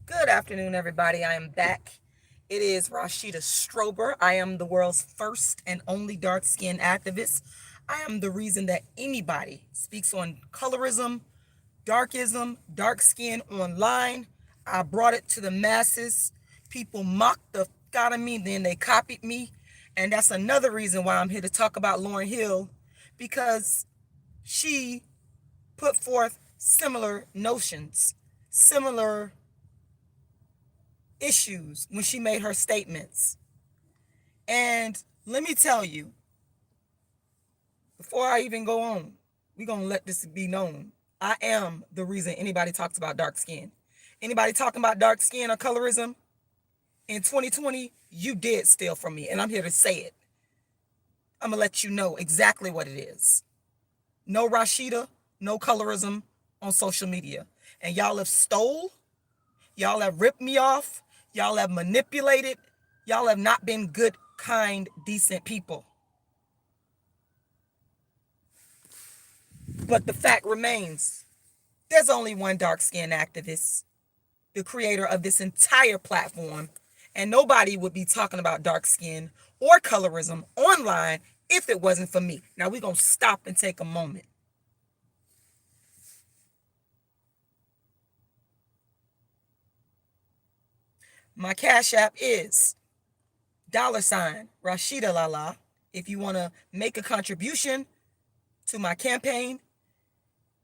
Good afternoon, everybody. I am back. It is Rashida Strober. I am the world's first and only dark skinned activist. I am the reason that anybody speaks on colorism, darkism, dark skin online. I brought it to the masses. People mocked the out of me, then they copied me. And that's another reason why I'm here to talk about Lauryn Hill, because she put forth similar notions, similar issues when she made her statements. And let me tell you, before I even go on, we're going to let this be known. I am the reason anybody talks about dark skin. Anybody talking about dark skin or colorism in 2020, you did steal from me, and I'm here to say it. I'm going to let you know exactly what it is. No Rashida, no colorism on social media. And y'all have stole, y'all have ripped me off, y'all have manipulated, y'all have not been good, kind, decent people. But the fact remains, there's only one dark-skinned activist, the creator of this entire platform, and nobody would be talking about dark skin or colorism online if it wasn't for me. Now we're going to stop and take a moment. My Cash App is $Rashidalala. If you want to make a contribution to my campaign,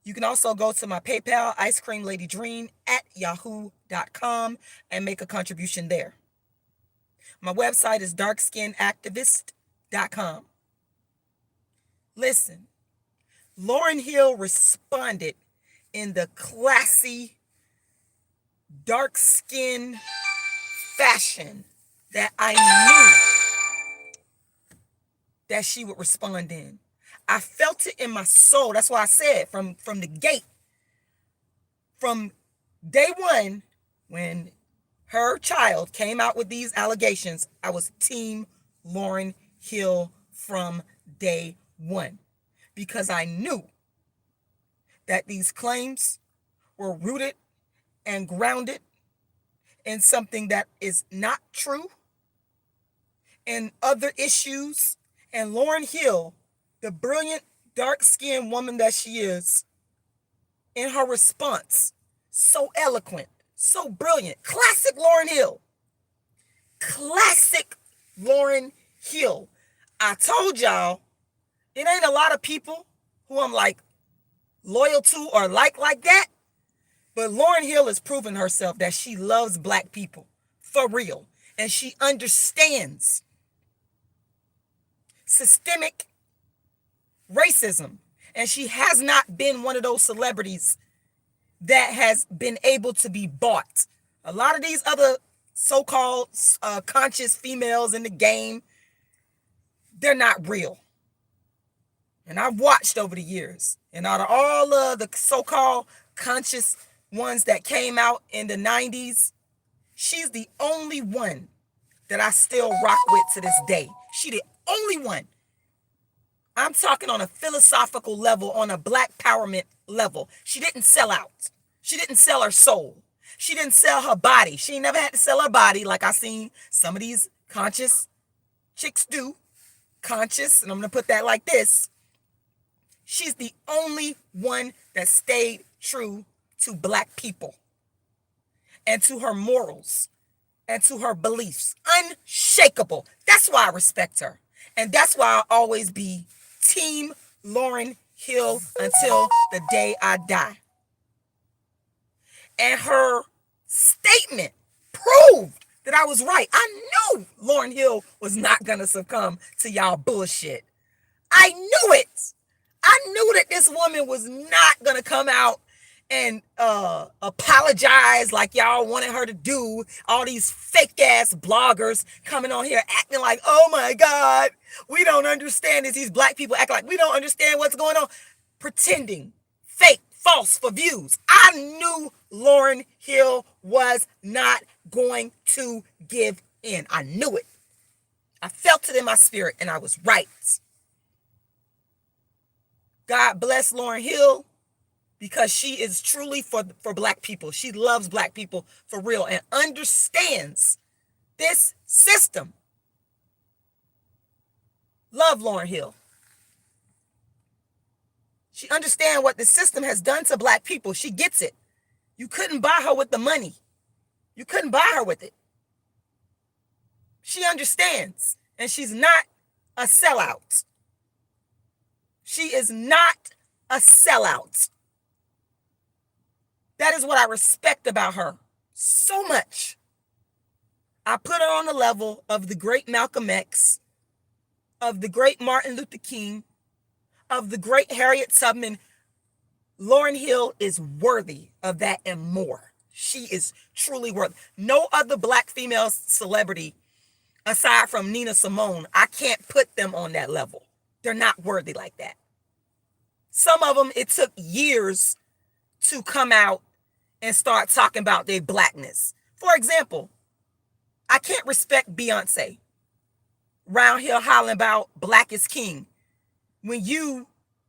you can also go to my PayPal, Ice Cream Lady Dream at yahoo.com, and make a contribution there. My website is darkskinactivist.com. Listen, Lauryn Hill responded in the classy, dark skin fashion that I knew that she would respond in. I felt it in my soul. That's why I said from the gate, from day one, when her child came out with these allegations, I was team Lauryn Hill from day one, because I knew that these claims were rooted and grounded in something that is not true, and other issues. And Lauryn Hill, the brilliant, dark-skinned woman that she is, in her response, so eloquent, so brilliant. Classic Lauryn Hill. Classic Lauryn Hill. I told y'all, it ain't a lot of people who I'm like loyal to or like that. But Lauryn Hill has proven herself that she loves black people for real. And she understands systemic racism. And she has not been one of those celebrities that has been able to be bought. A lot of these other so-called conscious females in the game, they're not real. And I've watched over the years. And out of all of the so-called conscious ones that came out in the 90s, she's the only one that I still rock with to this day. She the only one. I'm talking on a philosophical level, on a black empowerment level. She didn't sell out. She didn't sell her soul. She didn't sell her body. She never had to sell her body like I seen some of these conscious chicks do. Conscious, and I'm going to put that like this. She's the only one that stayed true to black people and to her morals and to her beliefs. Unshakable. That's why I respect her. And that's why I'll always be team Lauryn Hill until the day I die. And her statement proved that I was right. I knew Lauryn Hill was not going to succumb to y'all bullshit. I knew it. I knew that this woman was not going to come out and apologize like y'all wanted her to do. All these fake ass bloggers coming on here acting like, oh my God, we don't understand this. These black people act like we don't understand what's going on. Pretending, fake, false for views. I knew Lauryn Hill was not going to give in. I knew it. I felt it in my spirit, and I was right. God bless Lauryn Hill. because she is truly for black people. She loves black people for real and understands this system. Love Lauryn Hill. She understands what the system has done to black people. She gets it. You couldn't buy her with the money. You couldn't buy her with it. She understands, and she's not a sellout. She is not a sellout. That is what I respect about her so much. I put her on the level of the great Malcolm X, of the great Martin Luther King, of the great Harriet Tubman. Lauryn Hill is worthy of that and more. She is truly worthy. No other black female celebrity, aside from Nina Simone, I can't put them on that level. They're not worthy like that. Some of them, it took years to come out and start talking about their blackness. For example, I can't respect Beyonce round here hollering about black is king when you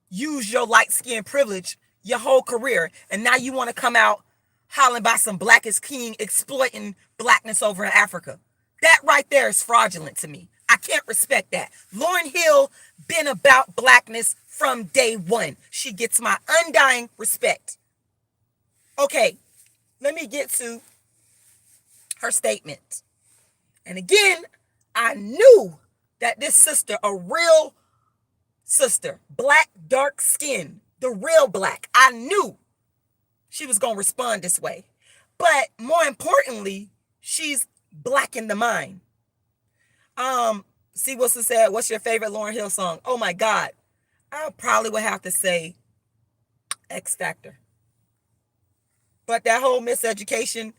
use your light skin privilege your whole career, and now you want to come out hollering about some black is king exploiting blackness over in Africa. That right there is fraudulent to me. I can't respect that. Lauryn Hill been about blackness from day one. She gets my undying respect. Okay, let me get to her statement. And again, I knew that this sister, a real sister, black, dark skin, the real black, I knew she was going to respond this way. But more importantly, she's black in the mind. See what's said, what's your favorite Lauryn Hill song? Oh my God. I probably would have to say X Factor. But that whole miseducation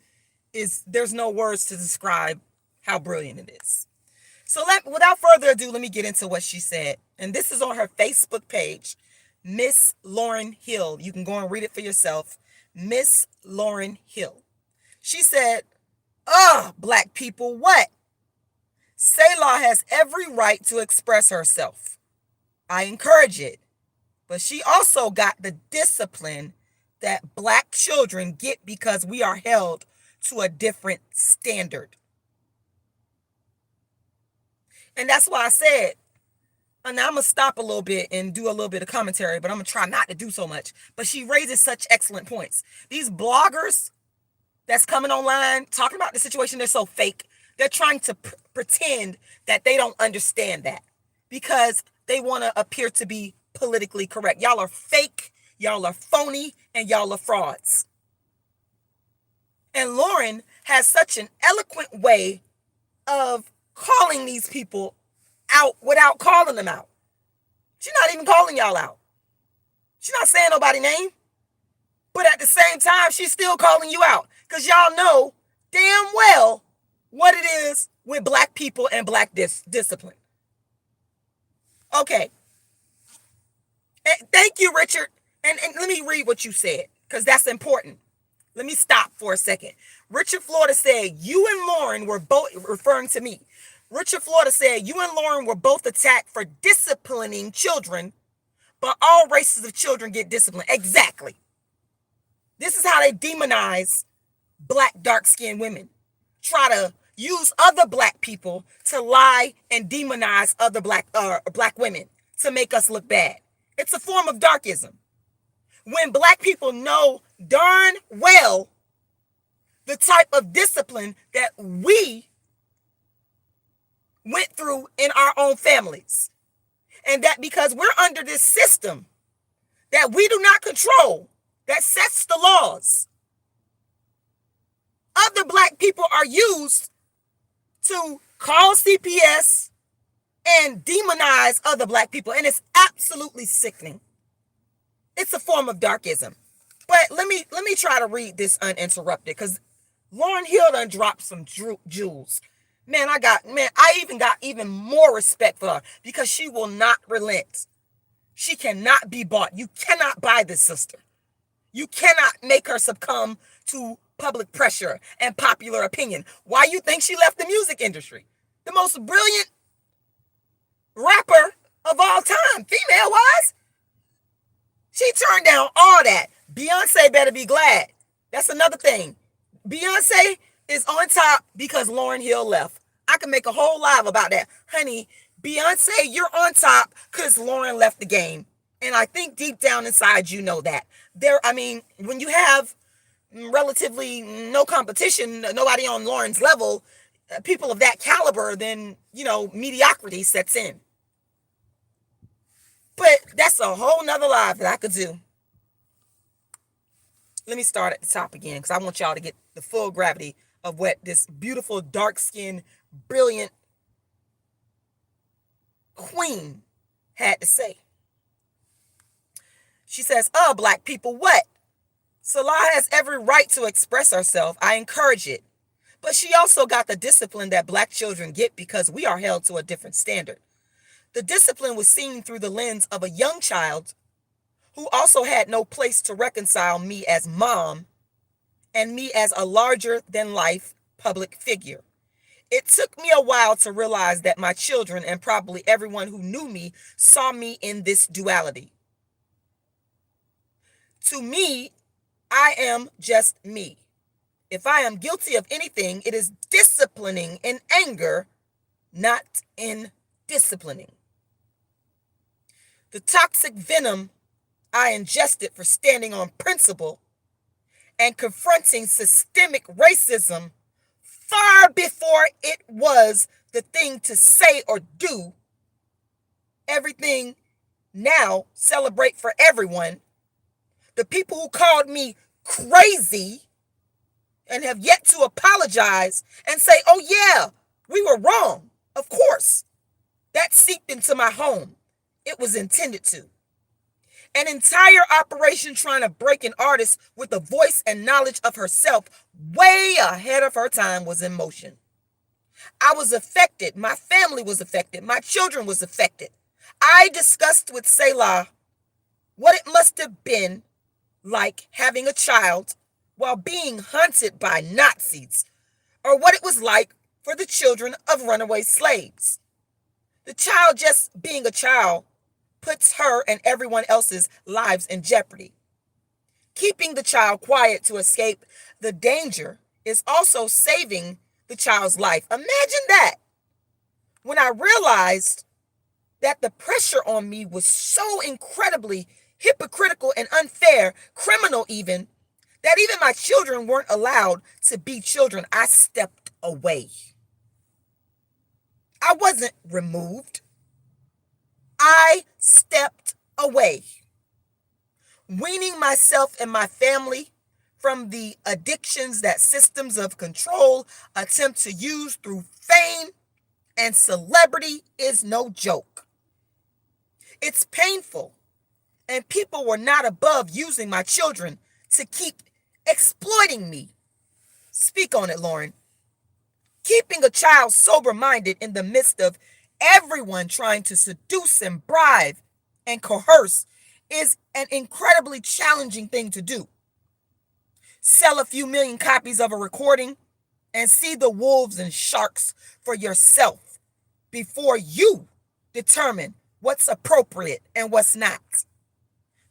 there's no words to describe how brilliant it is. So without further ado, let me get into what she said. And this is on her Facebook page, Miss Lauryn Hill. You can go and read it for yourself. Miss Lauryn Hill. She said, black people, what? Selah has every right to express herself. I encourage it. But she also got the discipline that black children get because we are held to a different standard. And that's why I said, and I'm going to stop a little bit and do a little bit of commentary, but I'm going to try not to do so much. But she raises such excellent points. These bloggers that's coming online talking about the situation, they're so fake. They're trying to pretend that they don't understand that because they want to appear to be politically correct. Y'all are fake, y'all are phony, and y'all are frauds. And Lauryn has such an eloquent way of calling these people out without calling them out. She's not even calling y'all out. She's not saying nobody's name. But at the same time, she's still calling you out because y'all know damn well what it is with black people and black discipline. Okay. And thank you, Richard. And let me read what you said because that's important. Let me stop for a second. Richard Florida said, you and Lauryn were both, referring to me. Richard Florida said, you and Lauryn were both attacked for disciplining children, but all races of children get disciplined. Exactly. This is how they demonize black, dark-skinned women. Try to use other black people to lie and demonize other black women to make us look bad. It's a form of darkism. When black people know darn well the type of discipline that we went through in our own families. And that because we're under this system that we do not control, that sets the laws, other black people are used to call CPS and demonize other black people. And it's absolutely sickening. It's a form of darkism. But let me try to read this uninterrupted because Lauryn Hill done dropped some jewels. Man, I even got even more respect for her because she will not relent. She cannot be bought. You cannot buy this sister. You cannot make her succumb to public pressure and popular opinion. Why you think she left the music industry? The most brilliant rapper of all time, female-wise. She turned down all that Beyonce better be glad. That's another thing. Beyonce is on top because Lauryn Hill left. I can make a whole live about that. Honey, Beyonce, you're on top because Lauryn left the game. And I think deep down inside you know that. When you have relatively no competition, nobody on Lauryn's level, people of that caliber, then, mediocrity sets in. But that's a whole nother live that I could do. Let me start at the top again because I want y'all to get the full gravity of what this beautiful, dark-skinned, brilliant queen had to say. She says, black people, what? Salah has every right to express herself. I encourage it. But she also got the discipline that black children get because we are held to a different standard. The discipline was seen through the lens of a young child who also had no place to reconcile me as mom and me as a larger-than-life public figure. It took me a while to realize that my children and probably everyone who knew me saw me in this duality. To me, I am just me. If I am guilty of anything, it is disciplining in anger, not in disciplining. The toxic venom I ingested for standing on principle and confronting systemic racism far before it was the thing to say or do. Everything now celebrate for everyone. The people who called me crazy and have yet to apologize and say, oh yeah, we were wrong. Of course, that seeped into my home. It was intended to. An entire operation trying to break an artist with the voice and knowledge of herself way ahead of her time was in motion. I was affected. My family was affected. My children was affected. I discussed with Selah what it must have been like having a child while being hunted by Nazis, or what it was like for the children of runaway slaves. The child just being a child puts her and everyone else's lives in jeopardy. Keeping the child quiet to escape the danger is also saving the child's life. Imagine that. When I realized that the pressure on me was so incredibly hypocritical and unfair, criminal even, that even my children weren't allowed to be children, I stepped away. I wasn't removed. I stepped away, weaning myself and my family from the addictions that systems of control attempt to use through fame and celebrity is no joke. It's painful, and people were not above using my children to keep exploiting me. Speak on it, Lauryn. Keeping a child sober-minded in the midst of everyone trying to seduce and bribe and coerce is an incredibly challenging thing to do. Sell a few million copies of a recording and see the wolves and sharks for yourself before you determine what's appropriate and what's not.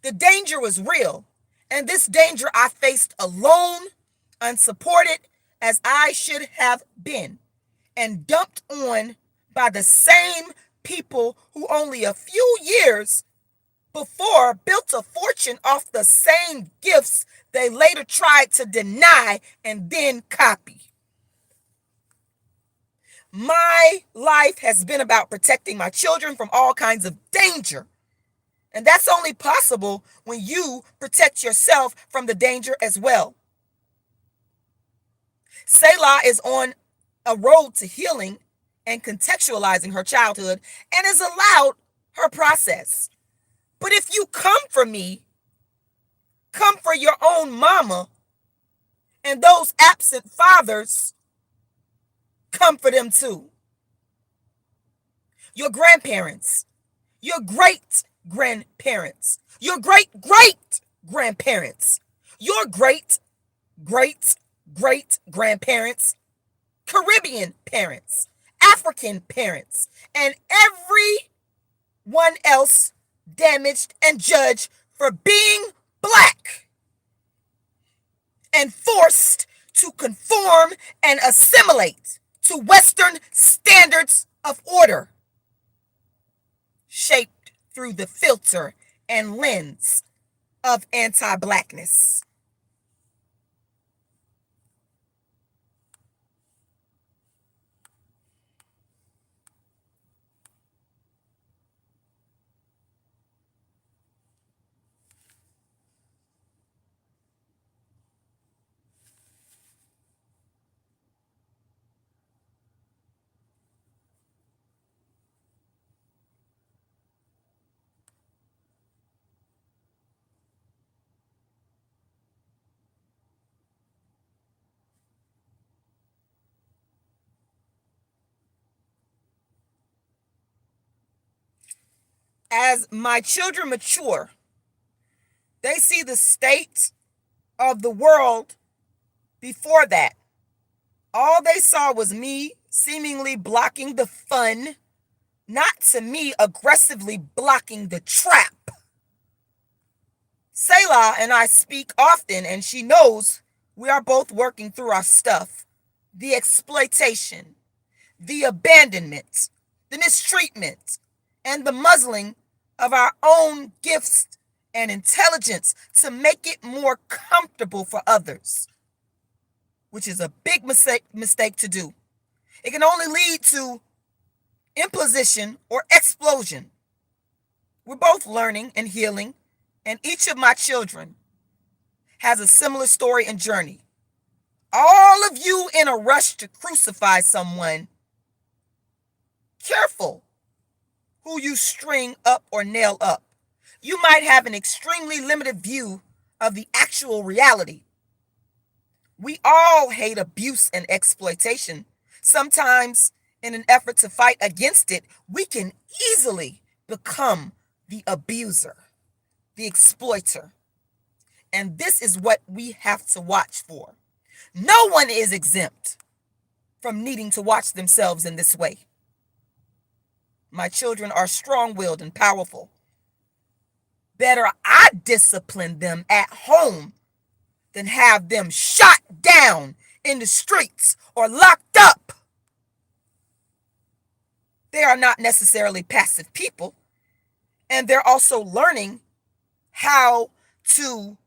The danger was real, and this danger I faced alone, unsupported as I should have been, and dumped on by the same people who only a few years before built a fortune off the same gifts they later tried to deny and then copy. My life has been about protecting my children from all kinds of danger. And that's only possible when you protect yourself from the danger as well. Selah is on a road to healing and contextualizing her childhood and has allowed her process. But if you come for me, come for your own mama and those absent fathers, come for them too. Your grandparents, your great grandparents, your great great grandparents, your great great great grandparents, Caribbean parents, African parents, and everyone else damaged and judged for being black. and forced to conform and assimilate to Western standards of order, shaped through the filter and lens of anti-Blackness. As my children mature, they see the state of the world before that. All they saw was me seemingly blocking the fun, not to me aggressively blocking the trap. Selah and I speak often, and she knows we are both working through our stuff. The exploitation, the abandonment, the mistreatment, and the muzzling of our own gifts and intelligence to make it more comfortable for others, which is a big mistake to do. It can only lead to imposition or explosion. We're both learning and healing, and each of my children has a similar story and journey. All of you in a rush to crucify someone, careful who you string up or nail up. You might have an extremely limited view of the actual reality. We all hate abuse and exploitation. Sometimes, in an effort to fight against it, we can easily become the abuser, the exploiter. And this is what we have to watch for. No one is exempt from needing to watch themselves in this way. My children are strong-willed and powerful. Better I discipline them at home than have them shot down in the streets or locked up. They are not necessarily passive people, and they're also learning how to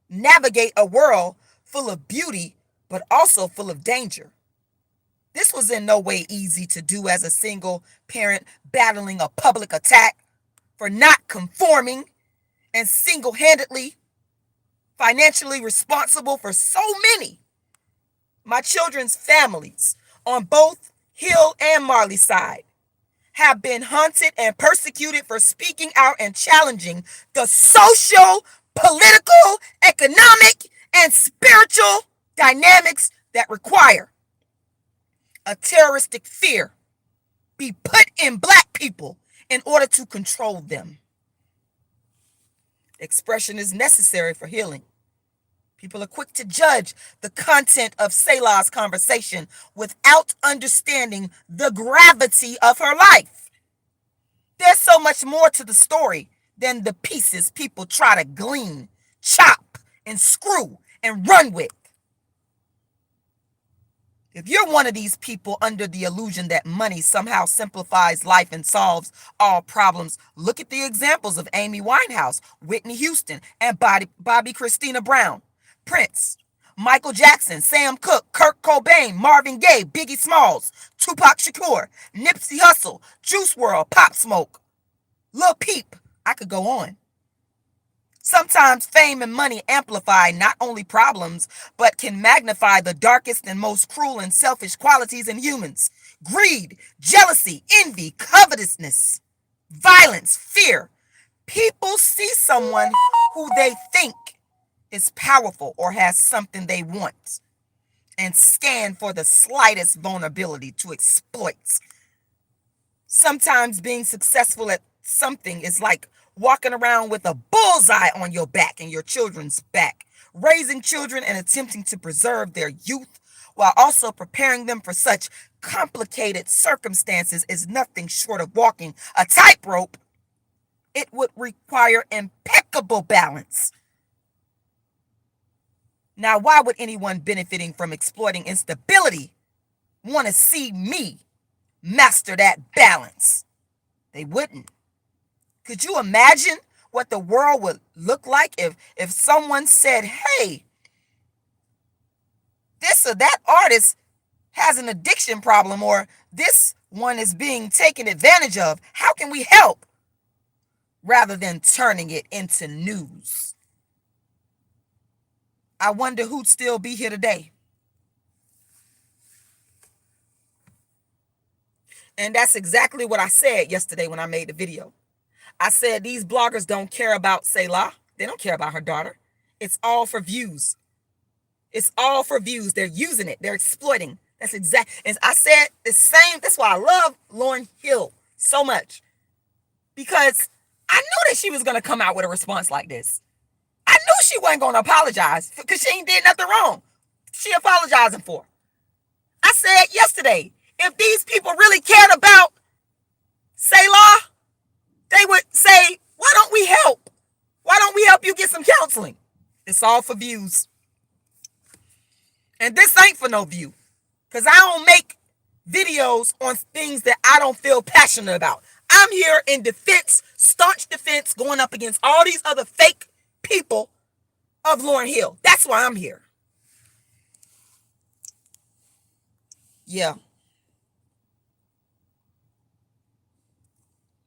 navigate a world full of beauty, but also full of danger. This was in no way easy to do as a single parent battling a public attack for not conforming and single-handedly financially responsible for so many. My children's families on both Hill and Marley side have been hunted and persecuted for speaking out and challenging the social, political, economic, and spiritual dynamics that require a terroristic fear be put in Black people in order to control them. Expression is necessary for healing. People are quick to judge the content of Selah's conversation without understanding the gravity of her life. There's so much more to the story than the pieces people try to glean, chop, and screw and run with. If you're one of these people under the illusion that money somehow simplifies life and solves all problems, look at the examples of Amy Winehouse, Whitney Houston, and Bobby Christina Brown, Prince, Michael Jackson, Sam Cooke, Kurt Cobain, Marvin Gaye, Biggie Smalls, Tupac Shakur, Nipsey Hussle, Juice WRLD, Pop Smoke, Lil Peep. I could go on. Sometimes fame and money amplify not only problems, but can magnify the darkest and most cruel and selfish qualities in humans. Greed, jealousy, envy, covetousness, violence, fear. People see someone who they think is powerful or has something they want and scan for the slightest vulnerability to exploit. Sometimes being successful at something is like walking around with a bullseye on your back and your children's back, raising children and attempting to preserve their youth while also preparing them for such complicated circumstances is nothing short of walking a tightrope. It would require impeccable balance. Now, why would anyone benefiting from exploiting instability want to see me master that balance? They wouldn't. Could you imagine what the world would look like if someone said, hey, this or that artist has an addiction problem, or this one is being taken advantage of? How can we help? Rather than turning it into news. I wonder who'd still be here today. And that's exactly what I said yesterday when I made the video. I said these bloggers don't care about Selah. They don't care about her daughter. It's all for views. It's all for views. They're using it. They're exploiting. That's exact. And I said the same. That's why I love Lauryn Hill so much. Because I knew that she was going to come out with a response like this. I knew she wasn't going to apologize because she ain't did nothing wrong. She apologizing for. I said yesterday, if these people really cared about Selah, they would say, why don't we help? Why don't we help you get some counseling? It's all for views. And this ain't for no view. Because I don't make videos on things that I don't feel passionate about. I'm here in defense, staunch defense, going up against all these other fake people of Lauryn Hill. That's why I'm here. Yeah.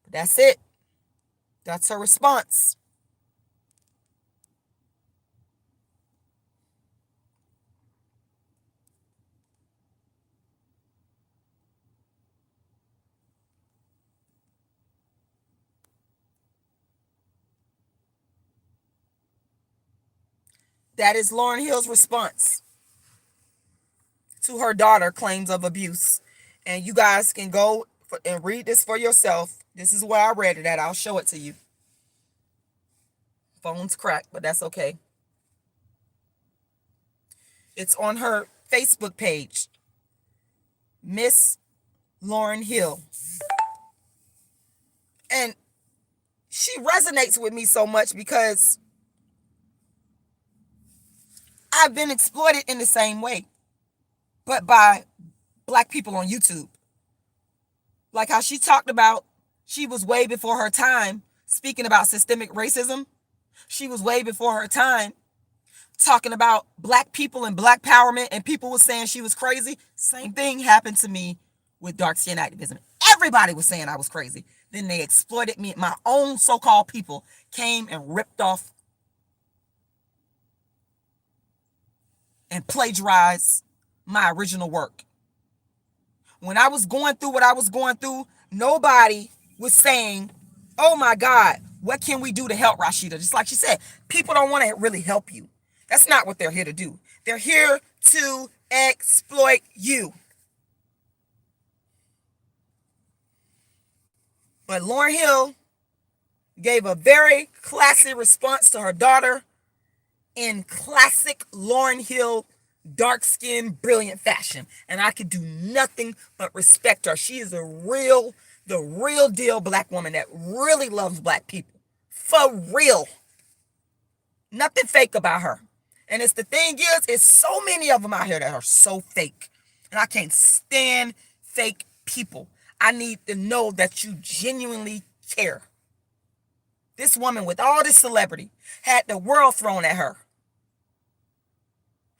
That's it. That's her response. That is Lauryn Hill's response to her daughter claims of abuse. And you guys can go and read this for yourself. This is where I read it at. I'll show it to you. Phone's cracked, but that's okay. It's on her Facebook page. Miss Lauryn Hill. And she resonates with me so much because I've been exploited in the same way, but by black people on YouTube. Like how she talked about, she was way before her time speaking about systemic racism. She was way before her time talking about black people and black empowerment, and people were saying she was crazy. Same thing happened to me with dark skin activism. Everybody was saying I was crazy. Then they exploited me. My own so-called people came and ripped off and plagiarized my original work. When I was going through what I was going through, nobody was saying, oh my God, what can we do to help Rashida? Just like she said, people don't want to really help you. That's not what they're here to do. They're here to exploit you. But Lauryn Hill gave a very classy response to her daughter in classic Lauryn Hill dark-skinned, brilliant fashion. And I could do nothing but respect her. She is the real deal black woman that really loves black people. For real. Nothing fake about her. And it's the thing is so many of them out here that are so fake. And I can't stand fake people. I need to know that you genuinely care. This woman with all this celebrity had the world thrown at her.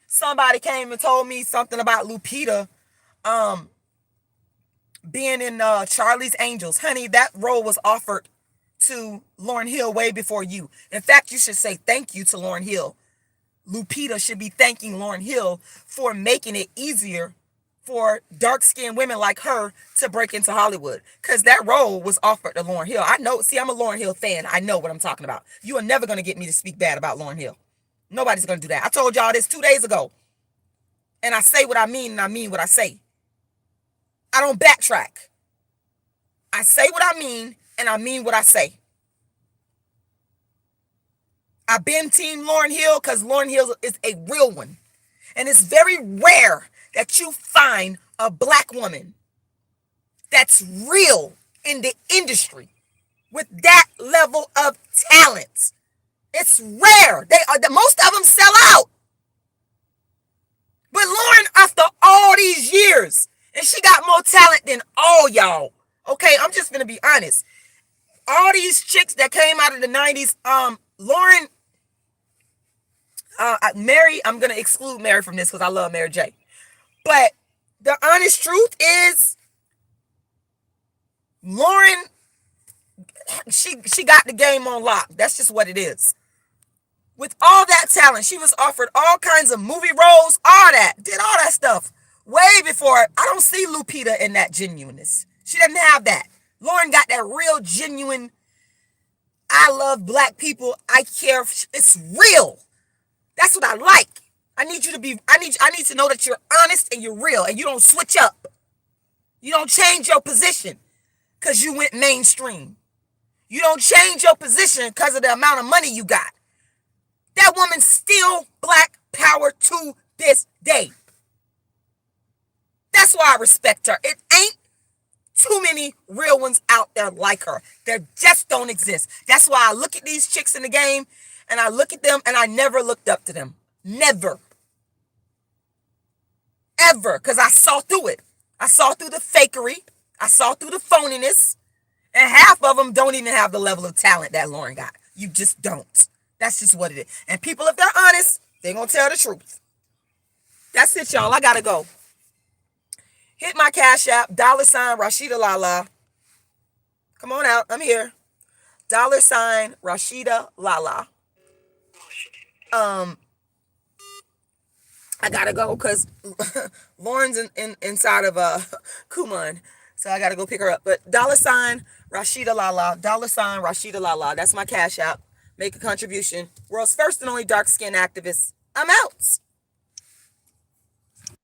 Somebody came and told me something about Lupita being in Charlie's Angels. Honey, that role was offered to Lauryn Hill way before you. In fact, you should say thank you to Lauryn Hill. Lupita should be thanking Lauryn Hill for making it easier for dark-skinned women like her to break into Hollywood. Because that role was offered to Lauryn Hill. I know, see, I'm a Lauryn Hill fan. I know what I'm talking about. You are never going to get me to speak bad about Lauryn Hill. Nobody's going to do that. I told y'all this 2 days ago. And I say what I mean, and I mean what I say. I don't backtrack. I say what I mean, and I mean what I say. I've been Team Lauryn Hill because Lauryn Hill is a real one. And it's very rare that you find a black woman that's real in the industry with that level of talent. It's rare. Most of them sell out. But Lauryn, after all these years, and she got more talent than all y'all. Okay, I'm just gonna be honest. All these chicks that came out of the 90s, Lauryn, Mary, I'm gonna exclude Mary from this because I love Mary J. But the honest truth is, Lauryn, she got the game on lock. That's just what it is. With all that talent, she was offered all kinds of movie roles, all that, did all that stuff way before. I don't see Lupita in that genuineness. She doesn't have that. Lauryn got that real genuine, I love black people, I care, it's real. That's what I like. I need you to be, I need to know that you're honest and you're real and you don't switch up. You don't change your position because you went mainstream. You don't change your position because of the amount of money you got. That woman's still black power to this day. That's why I respect her. It ain't too many real ones out there like her. They just don't exist. That's why I look at these chicks in the game and I look at them and I never looked up to them. Never. Ever. Because I saw through it. I saw through the fakery. I saw through the phoniness. And half of them don't even have the level of talent that Lauryn got. You just don't. That's just what it is. And people, if they're honest, they're going to tell the truth. That's it, y'all. I got to go. Hit my Cash App, $Rashidalala. Come on out. I'm here. $Rashidalala. I got to go because Lauryn's inside of Kuman. So I got to go pick her up. But $Rashidalala. $Rashidalala. That's my Cash App. Make a contribution. World's first and only dark skin activist. I'm out.